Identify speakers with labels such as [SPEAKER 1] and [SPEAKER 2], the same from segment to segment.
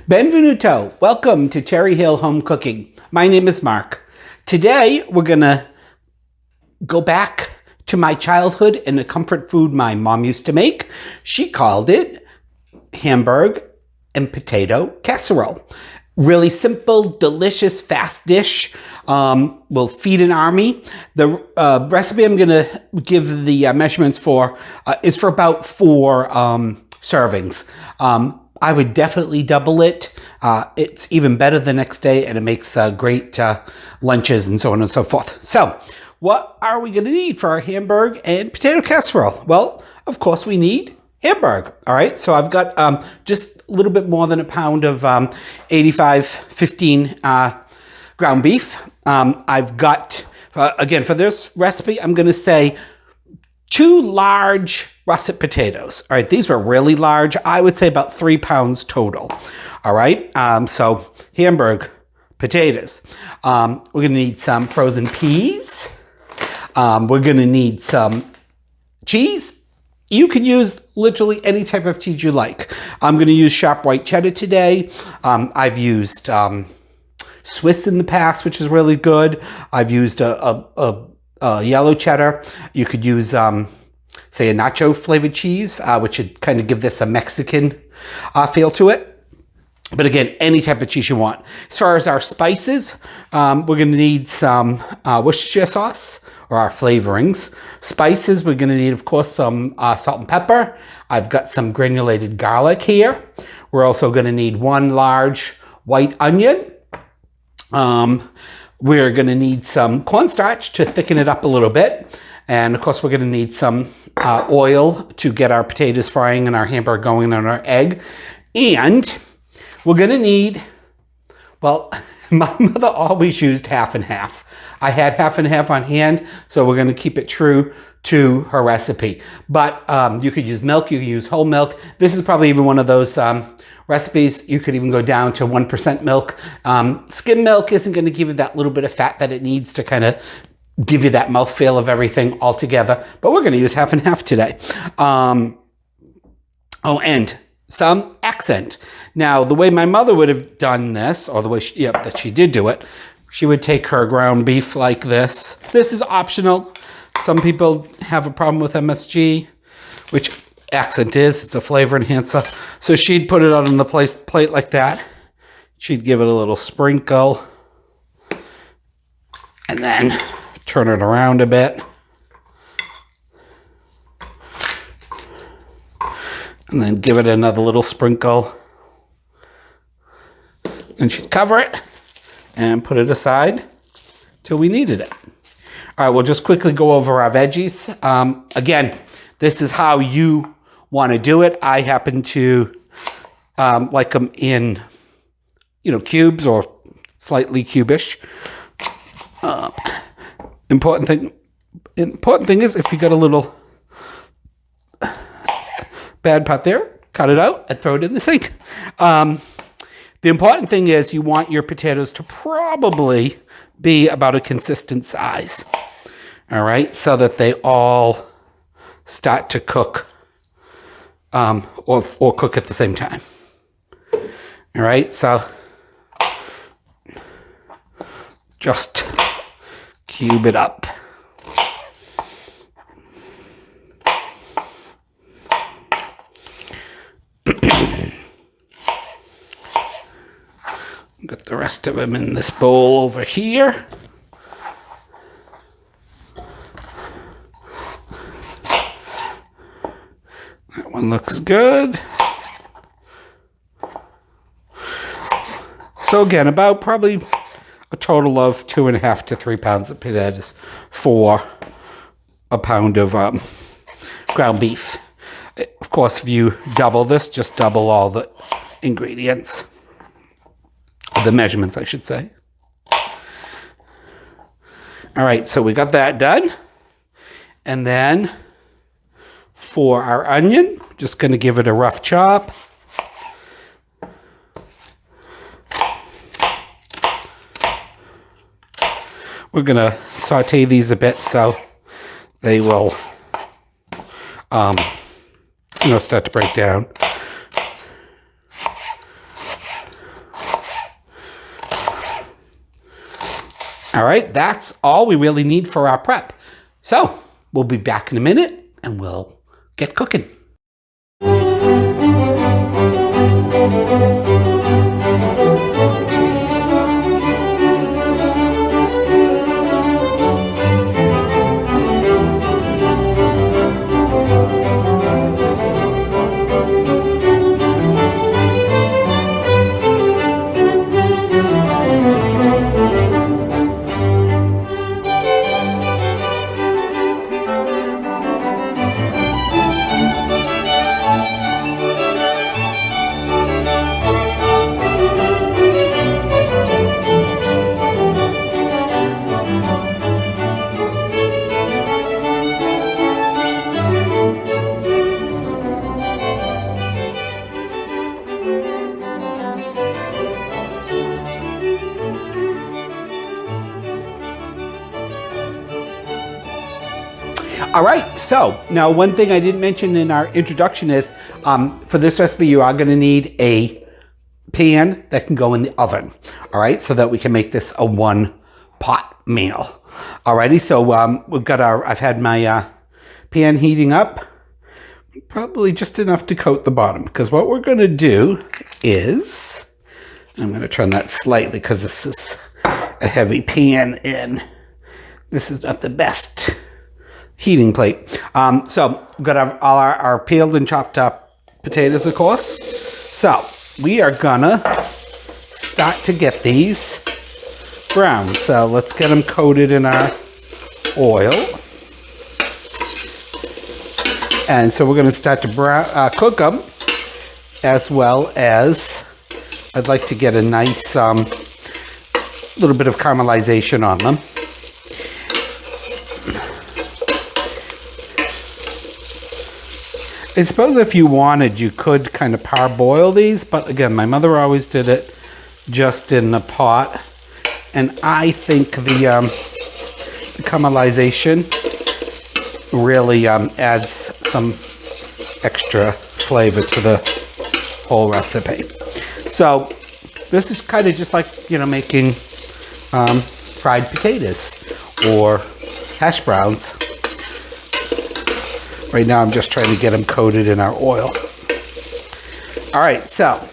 [SPEAKER 1] Benvenuto. Welcome to Cherry Hill Home Cooking. My name is Mark. Today we're gonna go back to my childhood and the comfort food my mom used to make. She called it Hamburg and Potato Casserole. Really simple, delicious, fast dish. Will feed an army. The recipe I'm gonna give the measurements for is for about 4 servings. I would definitely double it. It's even better the next day, and it makes great lunches and so on and so forth. So, what are we going to need for our Hamburg and potato casserole? Well, of course, we need Hamburg. All right, so I've got just a little bit more than a pound of 85-15 ground beef. I've got, again, for this recipe, I'm going to say 2 large russet potatoes. All right, these were really large. I would say about 3 pounds total. All right, so Hamburg potatoes. We're gonna need some frozen peas. We're gonna need some cheese. You can use literally any type of cheese you like. I'm gonna use sharp white cheddar today. I've used Swiss in the past, which is really good. I've used a yellow cheddar. You could use, say, a nacho flavored cheese, which would kind of give this a Mexican feel to it. But again, any type of cheese you want. As far as our spices, we're going to need some Worcestershire sauce, or our flavorings. Spices, we're going to need, of course, some salt and pepper. I've got some granulated garlic here. We're also going to need 1 large white onion. We're going to need some cornstarch to thicken it up a little bit. And of course, we're going to need some oil to get our potatoes frying and our hamburger going and our egg. And we're going to need, well, my mother always used half and half. I had half and half on hand, so we're going to keep it true to her recipe. But you could use milk, you could use whole milk. This is probably even one of those recipes. You could even go down to 1% milk. Skim milk isn't going to give you that little bit of fat that it needs to kind of give you that mouthfeel of everything all together. But we're going to use half and half today. And some accent. Now, the way my mother would have done this, or the way that she did do it, she would take her ground beef like this. This is optional. Some people have a problem with MSG, which accent is. It's a flavor enhancer. So she'd put it on the plate like that. She'd give it a little sprinkle. And then turn it around a bit. And then give it another little sprinkle. And she'd cover it and put it aside till we needed it. All right, we'll just quickly go over our veggies. Again, this is how you want to do it. I happen to like them in, cubes or slightly cubish. Important thing is, if you got a little bad pot there, cut it out and throw it in the sink. The important thing is you want your potatoes to probably be about a consistent size. All right, so that they all start to cook or cook at the same time. All right, so just cube it up. Got the rest of them in this bowl over here. That one looks good. So again, about probably a total of 2.5 to 3 pounds of potatoes for a pound of ground beef. Of course, if you double this, just double all the ingredients. The measurements, I should say. All right, so we got that done. And then for our onion, just going to give it a rough chop. We're going to saute these a bit so they will, start to break down. All right, that's all we really need for our prep. So we'll be back in a minute and we'll get cooking. All right, so now one thing I didn't mention in our introduction is for this recipe, you are going to need a pan that can go in the oven. All right, so that we can make this a one pot meal. Alrighty, so we've got I've had my pan heating up, probably just enough to coat the bottom, because what we're going to do is, I'm going to turn that slightly because this is a heavy pan and this is not the best heating plate. So we've got all our peeled and chopped up potatoes, of course. So we are gonna start to get these brown. So let's get them coated in our oil. And so we're gonna start to cook them, as well as I'd like to get a nice little bit of caramelization on them. I suppose if you wanted, you could kind of parboil these, but again, my mother always did it just in the pot, and I think the caramelization really adds some extra flavor to the whole recipe. So this is kind of just like, you know, making fried potatoes or hash browns. Right now I'm just trying to get them coated in our oil. All right, so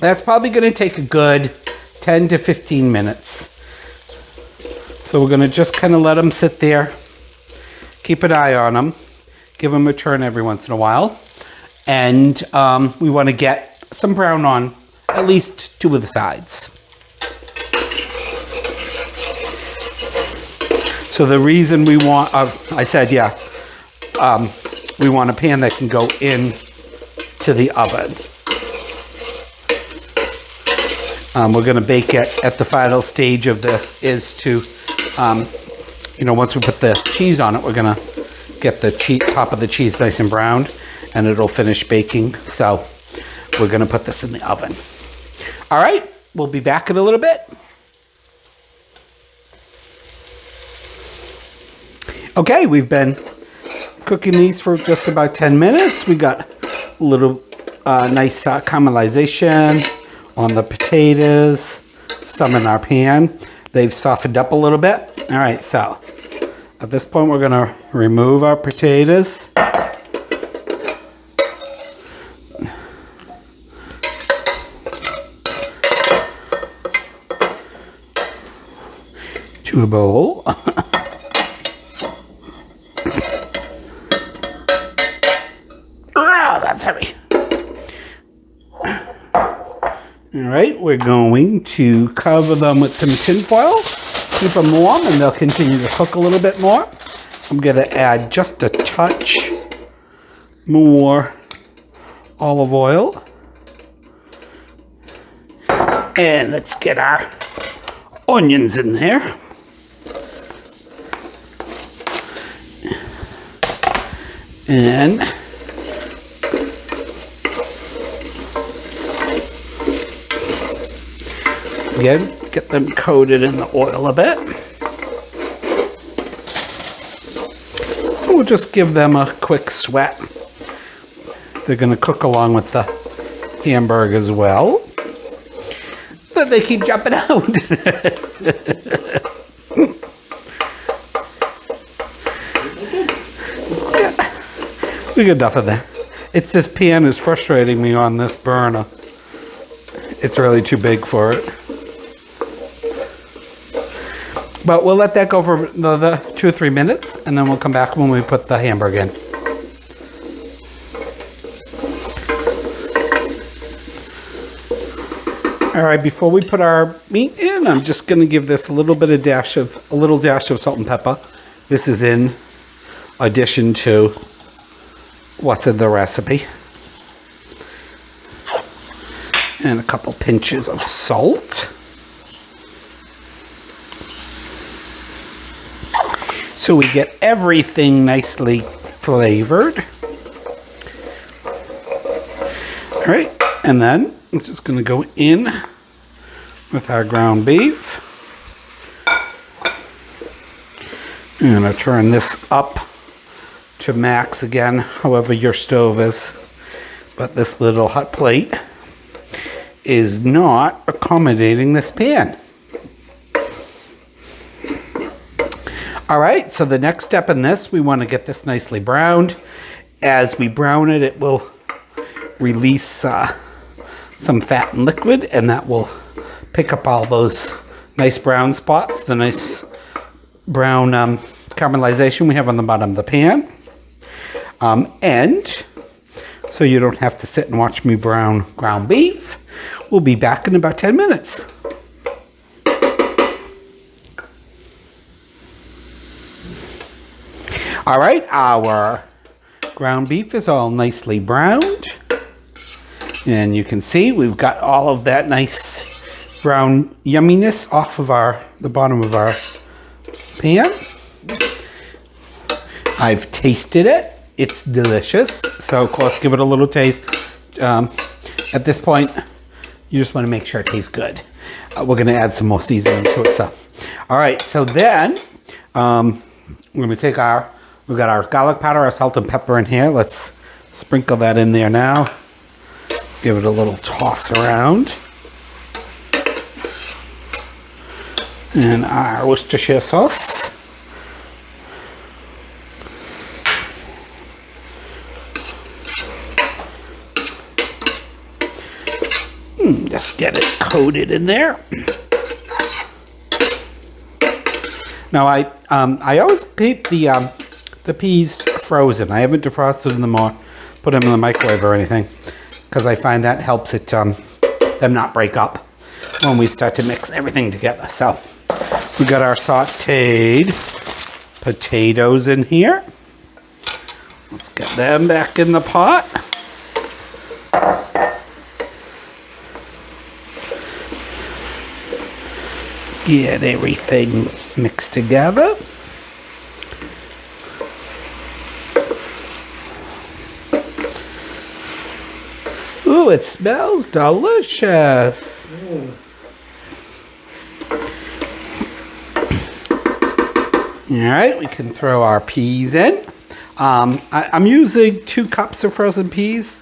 [SPEAKER 1] that's probably going to take a good 10 to 15 minutes. So we're going to just kind of let them sit there, keep an eye on them, give them a turn every once in a while, and we want to get some brown on at least two of the sides. So the reason we want, I said, yeah, we want a pan that can go in to the oven. We're going to bake it at the final stage of this is to, you know, once we put the cheese on it, we're going to get the top of the cheese nice and browned, and it'll finish baking. So we're going to put this in the oven. All right, we'll be back in a little bit. Okay, we've been cooking these for just about 10 minutes. We got a little nice caramelization on the potatoes, some in our pan. They've softened up a little bit. All right, so at this point we're gonna remove our potatoes. To a bowl. That's heavy. All right, we're going to cover them with some tin foil, keep them warm, and they'll continue to cook a little bit more. I'm going to add just a touch more olive oil. And let's get our onions in there. And again, get them coated in the oil a bit. We'll just give them a quick sweat. They're going to cook along with the hamburger as well. But they keep jumping out. We got enough of that. It's this pan is frustrating me on this burner. It's really too big for it. But we'll let that go for another 2 or 3 minutes, and then we'll come back when we put the hamburger in. All right, before we put our meat in, I'm just going to give this a little dash of salt and pepper. This is in addition to what's in the recipe. And a couple pinches of salt. So we get everything nicely flavored. All right, and then I'm just going to go in with our ground beef. I'm going to turn this up to max again, however your stove is. But this little hot plate is not accommodating this pan. All right, so the next step in this, we want to get this nicely browned. As we brown it, it will release some fat and liquid, and that will pick up all those nice brown spots, the nice brown caramelization we have on the bottom of the pan. And so you don't have to sit and watch me brown ground beef, we'll be back in about 10 minutes. All right, our ground beef is all nicely browned. And you can see we've got all of that nice brown yumminess off of the bottom of our pan. I've tasted it. It's delicious. So of course, give it a little taste. At this point, you just want to make sure it tastes good. We're going to add some more seasoning to it. So, all right. So then we're going to take we've got our garlic powder, our salt and pepper in here. Let's sprinkle that in there now. Give it a little toss around. And our Worcestershire sauce. Just get it coated in there. Now I always keep the peas frozen. I haven't defrosted them or put them in the microwave or anything, because I find that helps it them not break up when we start to mix everything together. So we got our sauteed potatoes in here. Let's get them back in the pot. Get everything mixed together. Ooh, it smells delicious. All right, we can throw our peas in. I'm using 2 cups of frozen peas.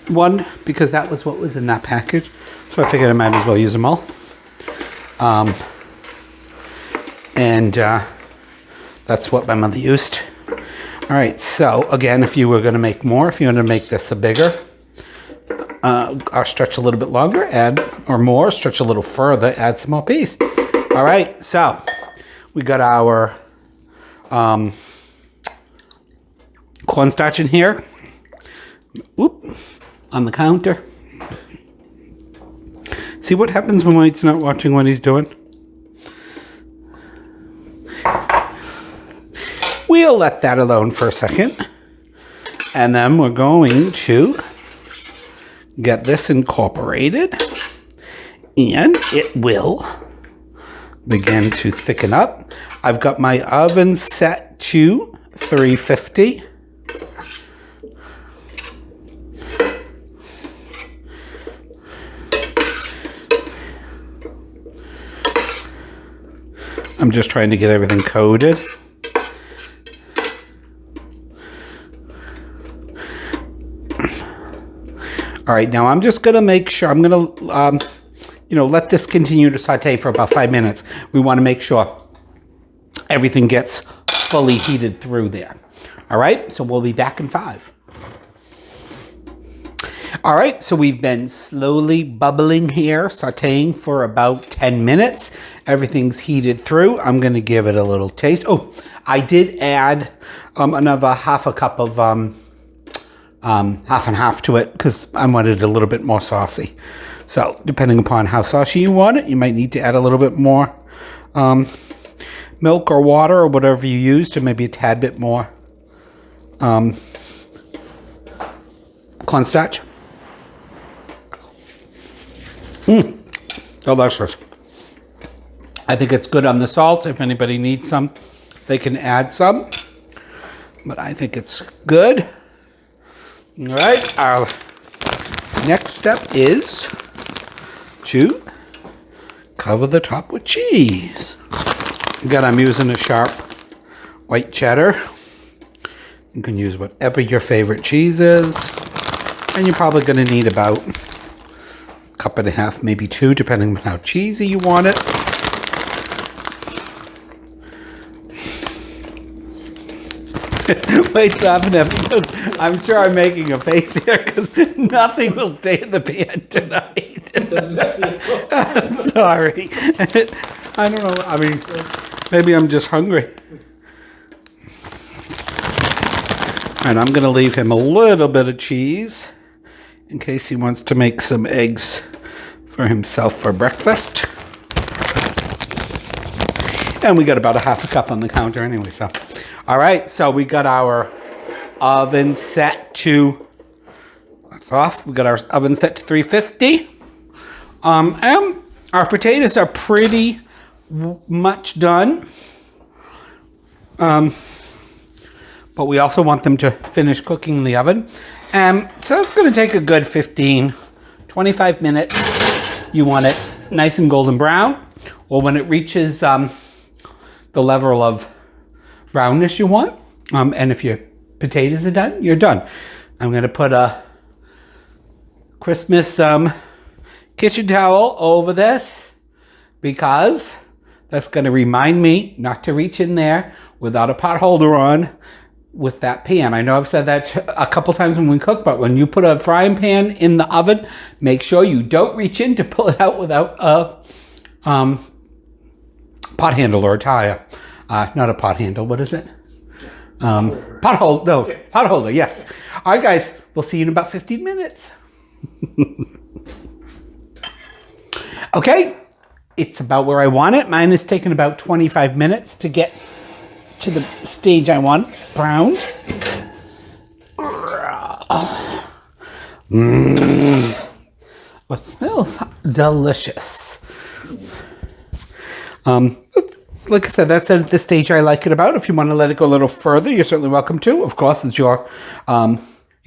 [SPEAKER 1] 1, because that was what was in that package. So I figured I might as well use them all. That's what my mother used. All right, so again, if you were going to make more, if you want to make this a bigger, I'll stretch a little bit longer, stretch a little further, add some more peas. All right, so we got our cornstarch in here. Oop, on the counter. See what happens when White's not watching what he's doing? We'll let that alone for a second. And then we're going to get this incorporated. And it will begin to thicken up. I've got my oven set to 350. I'm just trying to get everything coated. All right, now I'm just gonna make sure, I'm gonna, let this continue to saute for about 5 minutes. We wanna make sure everything gets fully heated through there. All right, so we'll be back in 5. All right, so we've been slowly bubbling here, sauteing for about 10 minutes. Everything's heated through. I'm going to give it a little taste. Oh, I did add another half a cup of half and half to it because I wanted it a little bit more saucy. So depending upon how saucy you want it, you might need to add a little bit more milk or water or whatever you use to maybe a tad bit more cornstarch. Delicious. I think it's good on the salt. If anybody needs some, they can add some. But I think it's good. All right, our next step is to cover the top with cheese. Again, I'm using a sharp white cheddar. You can use whatever your favorite cheese is. And you're probably going to need about a cup and a half, maybe 2, depending on how cheesy you want it. Wait, laughing at because I'm sure I'm making a face here because nothing will stay in the pan tonight. The messiest cook. I'm sorry. I don't know. I mean, maybe I'm just hungry. And I'm going to leave him a little bit of cheese in case he wants to make some eggs for himself for breakfast. And we got about a half a cup on the counter anyway, so. All right, so we got our oven set to, that's off. We got our oven set to 350. And our potatoes are pretty much done. But we also want them to finish cooking in the oven. So it's going to take a good 15, 25 minutes. You want it nice and golden brown. Or when it reaches the level of brownness you want. And if your potatoes are done, you're done. I'm going to put a Christmas kitchen towel over this because that's going to remind me not to reach in there without a pot holder on with that pan. I know I've said that a couple times when we cook, but when you put a frying pan in the oven, make sure you don't reach in to pull it out without a pot handle or a tire. Not a pot handle, what is it? Pot holder, yes. All right, guys, we'll see you in about 15 minutes. Okay, it's about where I want it. Mine has taken about 25 minutes to get to the stage I want, browned. What smells delicious. Like I said, that's at the stage I like it about. If you want to let it go a little further, you're certainly welcome to. Of course, it's your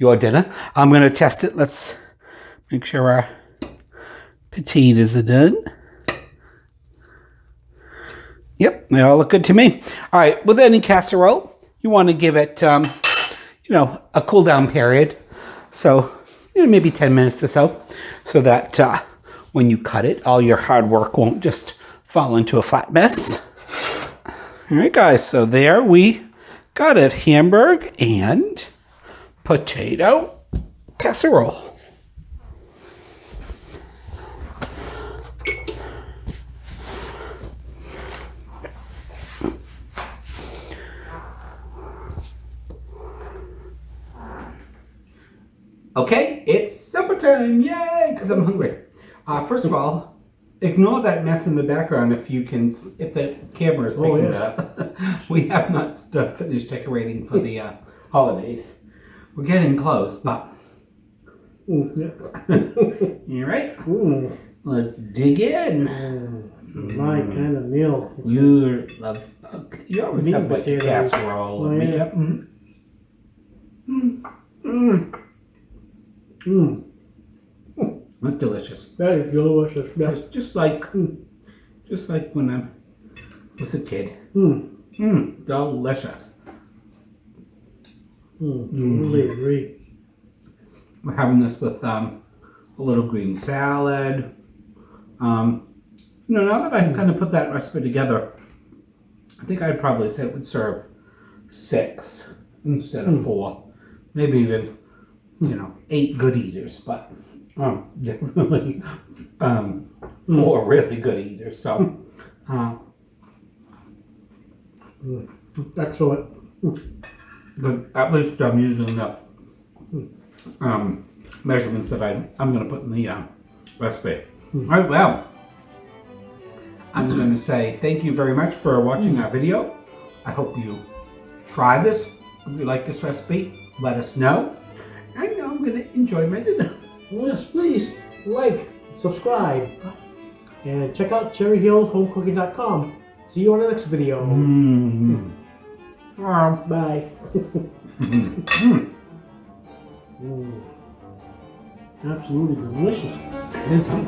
[SPEAKER 1] dinner. I'm going to test it. Let's make sure our potatoes are done. Yep, they all look good to me. All right, with any casserole, you want to give it, a cool down period. So, maybe 10 minutes or so that when you cut it, all your hard work won't just fall into a flat mess. All right, guys, so there we got it. Hamburg and potato casserole. Okay, it's supper time, yay, because I'm hungry. First of all, ignore that mess in the background if the camera is picking that up. We have not finished decorating for the holidays. We're getting close, but... You right? Let's dig in.
[SPEAKER 2] My kind of meal.
[SPEAKER 1] You always
[SPEAKER 2] meat
[SPEAKER 1] have like a
[SPEAKER 2] potatoes.
[SPEAKER 1] casserole.
[SPEAKER 2] Oh, yeah.
[SPEAKER 1] That's delicious.
[SPEAKER 2] That is delicious. Yeah.
[SPEAKER 1] It's just like when I was a kid. Delicious.
[SPEAKER 2] Really agree.
[SPEAKER 1] We're having this with a little green salad. Now that I kind of put that recipe together, I think I'd probably say it would serve 6. instead of 4. Maybe even, 8 good eaters, but definitely 4 really good eaters. So,
[SPEAKER 2] Excellent.
[SPEAKER 1] but at least I'm using the measurements that I'm going to put in the recipe. All right, well, I'm going to say thank you very much for watching our video. I hope you try this. If you like this recipe, let us know. I know I'm going to enjoy my dinner.
[SPEAKER 2] Yes, please like, subscribe, and check out cherryhillhomecooking.com. See you on the next video. Bye. Absolutely delicious.
[SPEAKER 1] It is, huh?